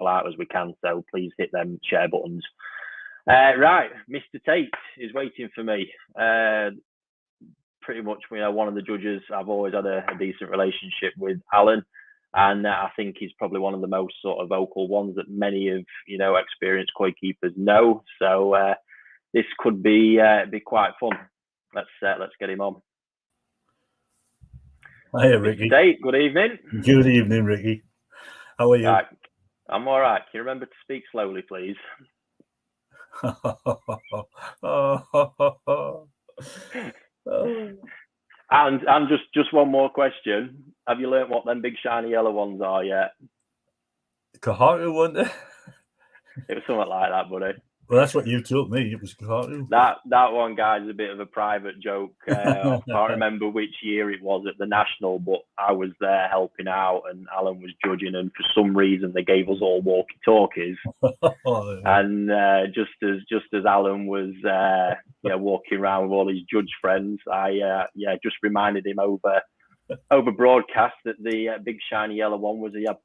people out as we can. So please hit them share buttons. Right, Mr. Tait is waiting for me. Pretty much, one of the judges. I've always had a decent relationship with Allan, and I think he's probably one of the most sort of vocal ones that many of experienced koi keepers know. So this could be quite fun. Let's get him on. Hi, Ricky. Tait, good evening. Good evening, Ricky. How are you? Right. I'm all right. Can you remember to speak slowly, please? And just one more question. Have you learnt what them big shiny yellow ones are yet? Kahatu, wasn't it? It was something like that, buddy. Well, that's what you told me. It was Kahatu. That one, guys, is a bit of a private joke. I can't remember which year it was at the National, but I was there helping out, and Allan was judging, and for some reason they gave us all walkie-talkies. And just as Allan was walking around with all his judge friends, I just reminded him over broadcast that the big shiny yellow one was a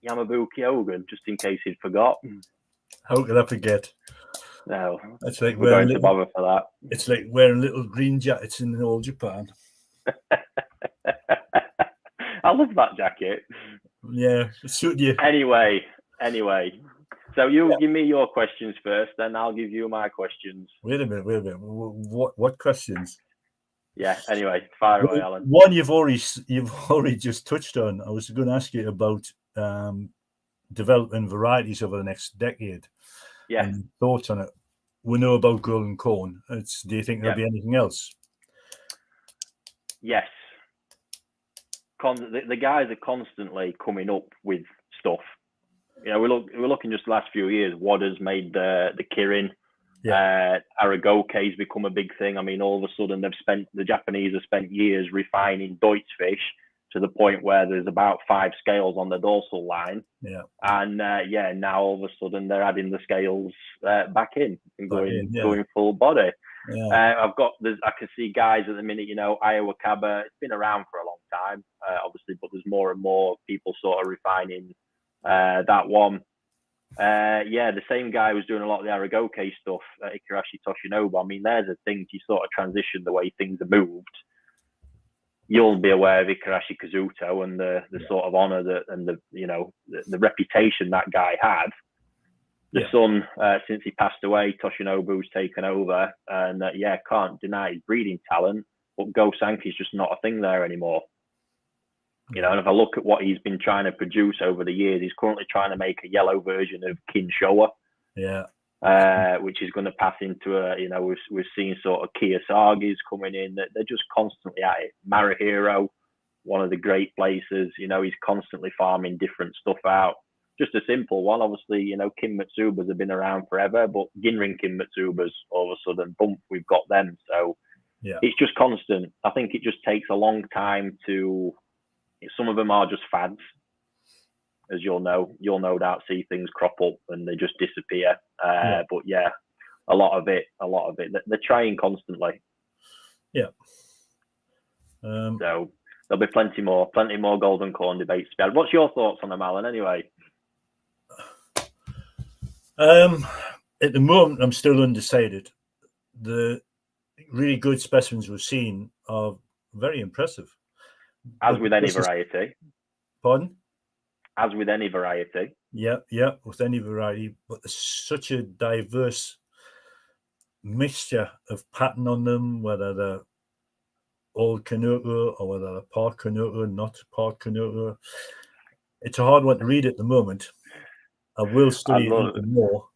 Yamabuki Hogan, just in case he'd forgot. How could I forget? No, it's like we're going to bother for that. It's like wearing little green jackets in old Japan. I love that jacket. Yeah, it suit you. Anyway. So you give me your questions first, then I'll give you my questions. Wait a minute. What questions? Yeah. Anyway, fire away, Allan. One you've already just touched on. I was going to ask you about developing varieties over the next decade. Yeah. And thoughts on it. We know about golden corn. Do you think there'll be anything else? Yes. The guys are constantly coming up with stuff. We're looking just the last few years. Wadder's made the Kirin. Yeah. Aragoke's become a big thing. I mean, all of a sudden the Japanese have spent years refining Deutsch fish to the point where there's about 5 scales on the dorsal line. Yeah. And now all of a sudden they're adding the scales back in and going full body. Yeah. I can see guys at the minute, Iowa Cabba, it's been around for a long time, obviously, but there's more and more people sort of refining that one. The same guy was doing a lot of the Aragoke stuff, Ikarashi Toshinobu. I mean, there's a thing to sort of transition the way things are moved. You'll be aware of Ikarashi Kazuto and the sort of honor and the reputation that guy had. The son, since he passed away, Toshinobu's taken over, and can't deny his breeding talent. But Go Sanki's just not a thing there anymore. And if I look at what he's been trying to produce over the years, he's currently trying to make a yellow version of Kin Showa. Yeah. Which is going to pass into we've seen sort of Kiyosagi's coming in. They're just constantly at it. Marahiro, one of the great places, he's constantly farming different stuff out. Just a simple one, obviously, Kim Matsubas have been around forever, but Ginrin Kim Matsubas, all of a sudden, boom, we've got them. So it's just constant. I think it just takes a long time some of them are just fads. As you'll no doubt see things crop up and they just disappear. But a lot of it, they're trying constantly. Yeah. So there'll be plenty more golden corn debates to be had. What's your thoughts on them, Allan, anyway? At the moment, I'm still undecided. The really good specimens we've seen are very impressive. As with any variety. Pardon? As with any variety. Yeah, with any variety. But there's such a diverse mixture of pattern on them, whether they're old Kanoko or whether they're part Kanoko, not part Kanoko. It's a hard one to read at the moment. I will study it more.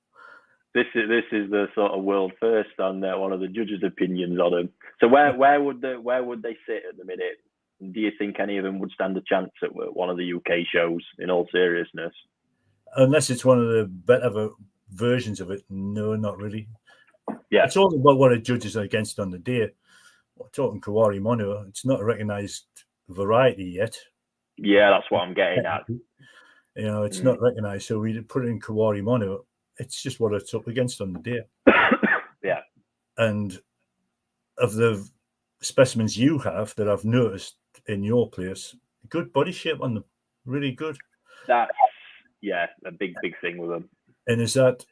This is the sort of world first on one of the judges' opinions on them. So where would they sit at the minute? Do you think any of them would stand a chance at one of the UK shows, in all seriousness? Unless it's one of the better versions of it. No, not really. Yeah. It's all about what a judge is against on the day. We're talking Kawari Mono. It's not a recognised variety yet. Yeah, that's what I'm getting at. It's not recognised. So we put it in Kawari Mono. It's just what it's up against on the day. Yeah. And of the specimens you have that I've noticed in your place, good body shape on them, really good. That's Yeah, a big thing with them. And is that,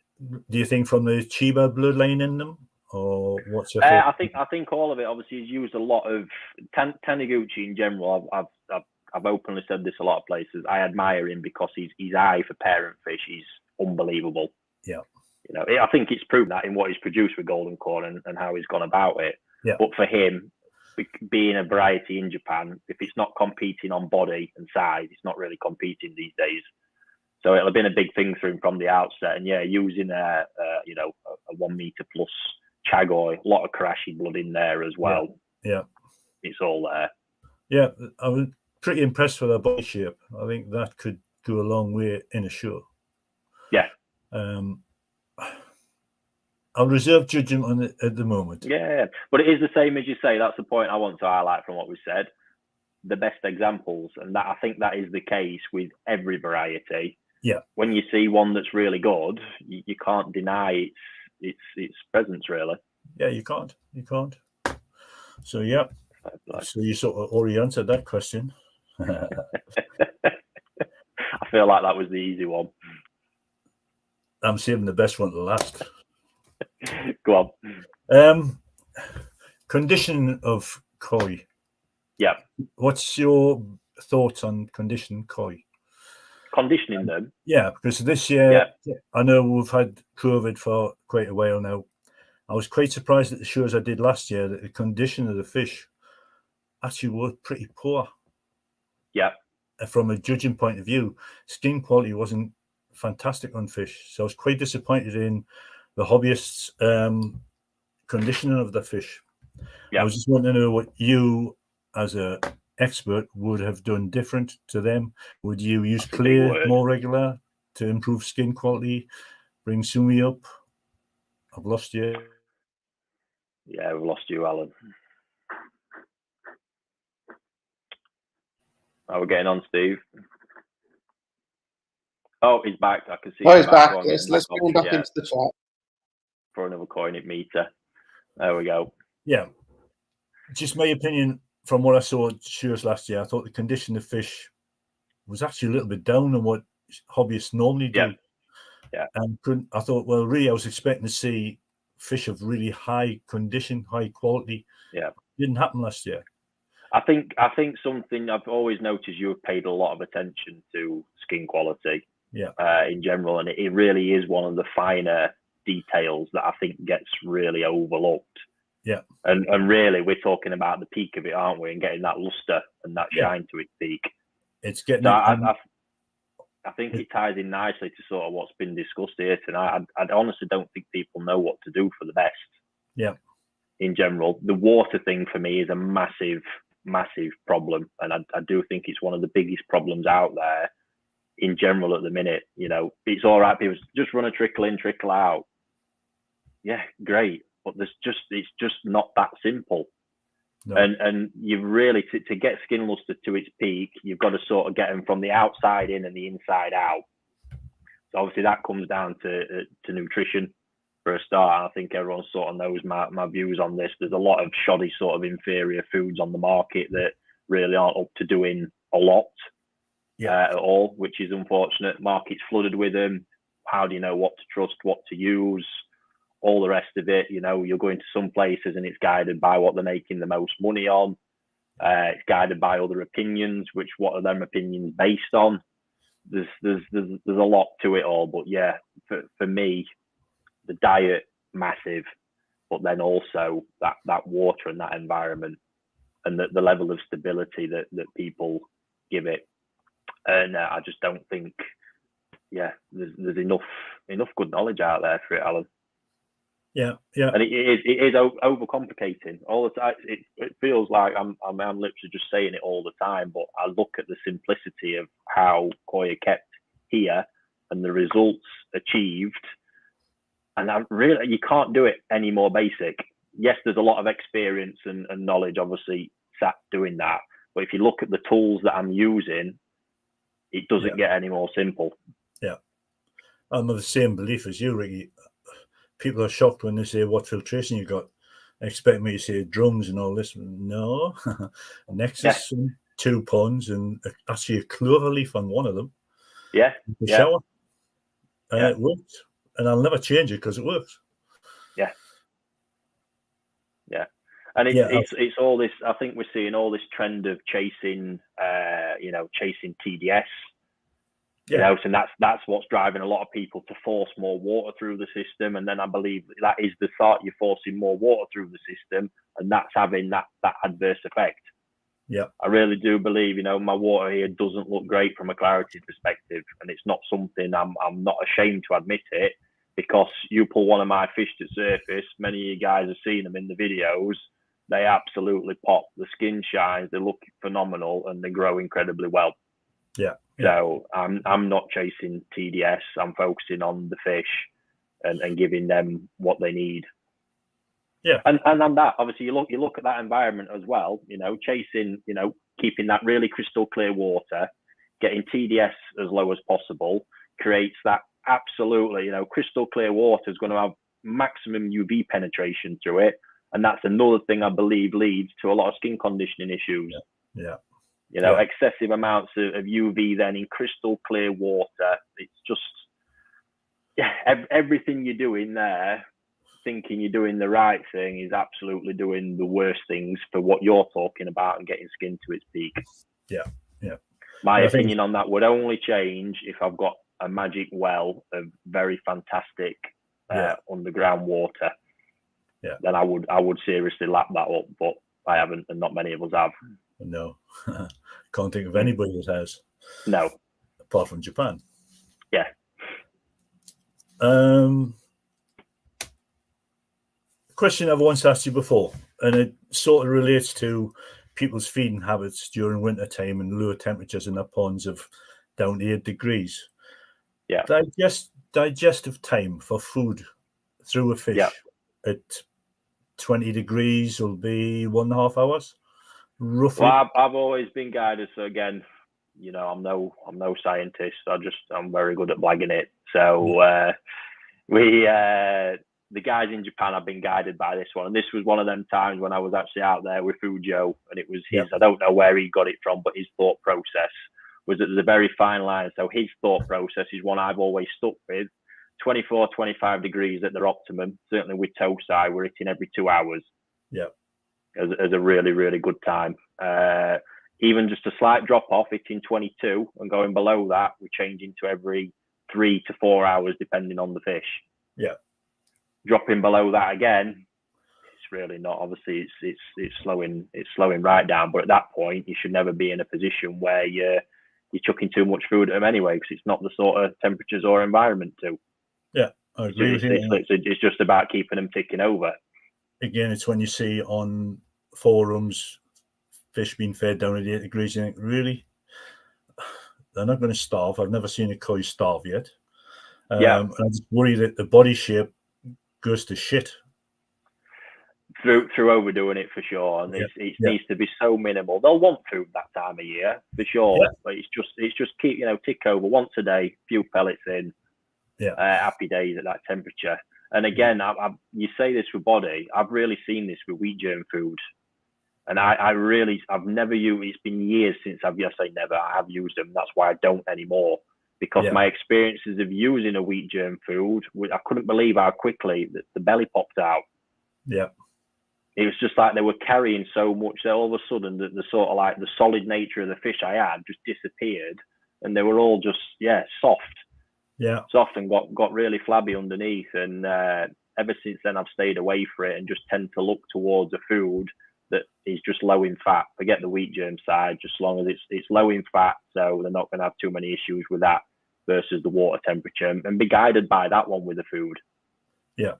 do you think, from the Chiba bloodline in them, or what's your thought? I think all of it. Obviously, he's used a lot of Taniguchi in general. I've openly said this a lot of places. I admire him because his eye for parent fish is unbelievable. Yeah. You know, I think it's proven that in what he's produced with Golden Corn and how he's gone about it. Yeah. But for him, being a variety in Japan, if it's not competing on body and size, it's not really competing these days. So it'll have been a big thing for him from the outset. And yeah, using a 1 meter plus Chagoy, a lot of Karashi blood in there as well. Yeah. It's all there. Yeah, I was pretty impressed with their body shape. I think that could go a long way in a show. Yeah. I'll reserve judgment on it at the moment. Yeah, but it is the same as you say. That's the point I want to highlight from what we said. The best examples, and that I think that is the case with every variety. Yeah. When you see one that's really good, you can't deny its presence, really. Yeah, you can't. So yeah. So you sort of already answered that question. I feel like that was the easy one. I'm saving the best one to last. Go on. Condition of koi. Yeah. What's your thoughts on conditioned koi? Conditioning them? Yeah, because this year, I know we've had COVID for quite a while now. I was quite surprised at the shows I did last year that the condition of the fish actually was pretty poor. Yeah. From a judging point of view, skin quality wasn't fantastic on fish. So I was quite disappointed in the hobbyists' conditioning of the fish. Yeah. I was just wanting to know what you, as an expert, would have done different to them. Would you use clear more regular to improve skin quality, bring sumi up? I've lost you. Yeah, we've lost you, Alan. How are we getting on, Steve? Oh, he's back. I can see. Oh, he's back. Yes, let's bring him back into the chat. For another coin meter. There we go. Yeah. Just my opinion from what I saw at shows last year, I thought the condition of fish was actually a little bit down on what hobbyists normally do. Yeah. And I thought, well, really, I was expecting to see fish of really high condition, high quality. Yeah. Didn't happen last year. I think something I've always noticed, you've paid a lot of attention to skin quality. Yeah. In general, and it really is one of the finer details that I think gets really overlooked. Yeah. And really, we're talking about the peak of it, aren't we? And getting that luster and that shine to its peak. It's getting. So I think it ties in nicely to sort of what's been discussed here tonight. I honestly don't think people know what to do for the best. Yeah. In general, the water thing for me is a massive problem, and I do think it's one of the biggest problems out there. In general, at the minute, you know, it's all right. People just run a trickle in, trickle out. Yeah, great, but it's just not that simple. No. And you've really to get skin luster to its peak, you've got to sort of get them from the outside in and the inside out. So obviously that comes down to nutrition for a start. I think everyone sort of knows my views on this. There's a lot of shoddy sort of inferior foods on the market that really aren't up to doing a lot. At all, which is unfortunate. Market's flooded with them. How do you know what to trust, what to use, all the rest of it? You know, you're going to some places and it's guided by what they're making the most money on. It's guided by other opinions, which what are them opinions based on? There's a lot to it all, but yeah, for me, the diet massive, but then also that water and that environment and the level of stability that people give it. And I just don't think, there's enough good knowledge out there for it, Alan. Yeah. And it is overcomplicating all the time. It feels like I'm literally just saying it all the time, but I look at the simplicity of how koi are kept here and the results achieved, and you can't do it any more basic. Yes, there's a lot of experience and knowledge, obviously, sat doing that. But if you look at the tools that I'm using, it doesn't get any more simple. Yeah. I'm of the same belief as you, Ricky. People are shocked when they say, what filtration you got? They expect me to say drums and all this. No. Nexus, 2 ponds, and actually a clover leaf on one of them. Yeah. The shower. And it works. And I'll never change it because it works. Yeah. Yeah. And it's all this, I think we're seeing all this trend of chasing, chasing TDS. So that's what's driving a lot of people to force more water through the system. And then I believe that is the thought, you're forcing more water through the system, and that's having that adverse effect. Yeah. I really do believe, my water here doesn't look great from a clarity perspective. And it's not something I'm not ashamed to admit it, because you pull one of my fish to surface, many of you guys have seen them in the videos, they absolutely pop. The skin shines, they look phenomenal, and they grow incredibly well. Yeah. So I'm not chasing TDS. I'm focusing on the fish and giving them what they need. Yeah. And on that, obviously, you look at that environment as well. Chasing, keeping that really crystal clear water, getting TDS as low as possible, creates that absolutely, crystal clear water is going to have maximum UV penetration through it, and that's another thing I believe leads to a lot of skin conditioning issues. Yeah. Excessive amounts of UV then in crystal clear water. It's just, everything you're doing there, thinking you're doing the right thing, is absolutely doing the worst things for what you're talking about and getting skin to its peak. Yeah. My opinion on that would only change if I've got a magic well of very fantastic underground water. Yeah. Then I would seriously lap that up, but I haven't, and not many of us have. No. Can't think of anybody that has. No. Apart from Japan. Yeah. Question I've once asked you before, and it sort of relates to people's feeding habits during winter time and lower temperatures in their ponds of down to 8 degrees. Yeah. Digestive time for food through a fish at 20 degrees will be 1.5 hours, roughly. Well, I've always been guided. So again, I'm no scientist. I'm very good at blagging it. So the guys in Japan have been guided by this one, and this was one of them times when I was actually out there with Fujo, and it was his. I don't know where he got it from, but his thought process was that there's a very fine line. So his thought process is one I've always stuck with. 24, 25 degrees at their optimum. Certainly with Tosai, we're hitting every 2 hours. Yeah. As a really, really good time. Even just a slight drop off, hitting 22 and going below that, we're changing to every 3 to 4 hours, depending on the fish. Yeah. Dropping below that again, it's really not. Obviously, it's slowing right down. But at that point, you should never be in a position where you're chucking too much food at them anyway, because it's not the sort of temperatures or environment to. Yeah, I agree with you. It's just about keeping them ticking over. Again, it's when you see on forums fish being fed down at 8 degrees, you think, really? They're not going to starve. I've never seen a koi starve yet. And I just worry that the body shape goes to shit. Through overdoing it for sure, and it needs to be so minimal. They'll want food that time of year for sure, but it's just keep tick over once a day, few pellets in, happy days at that temperature. And again, you say this for body, I've really seen this with wheat germ food, and I've never used. It's been years since I have used them. That's why I don't anymore, because my experiences of using a wheat germ food, I couldn't believe how quickly the belly popped out. Yeah. It was just like they were carrying so much that all of a sudden the sort of like the solid nature of the fish I had just disappeared, and they were all just soft. Yeah. Soft and got really flabby underneath. And ever since then I've stayed away from it and just tend to look towards a food that is just low in fat. Forget the wheat germ side, just as long as it's low in fat, so they're not going to have too many issues with that versus the water temperature, and be guided by that one with the food. Yeah.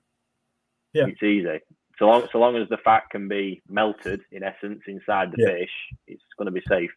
Yeah. It's easy. So long as the fat can be melted, in essence, inside the fish, it's going to be safe.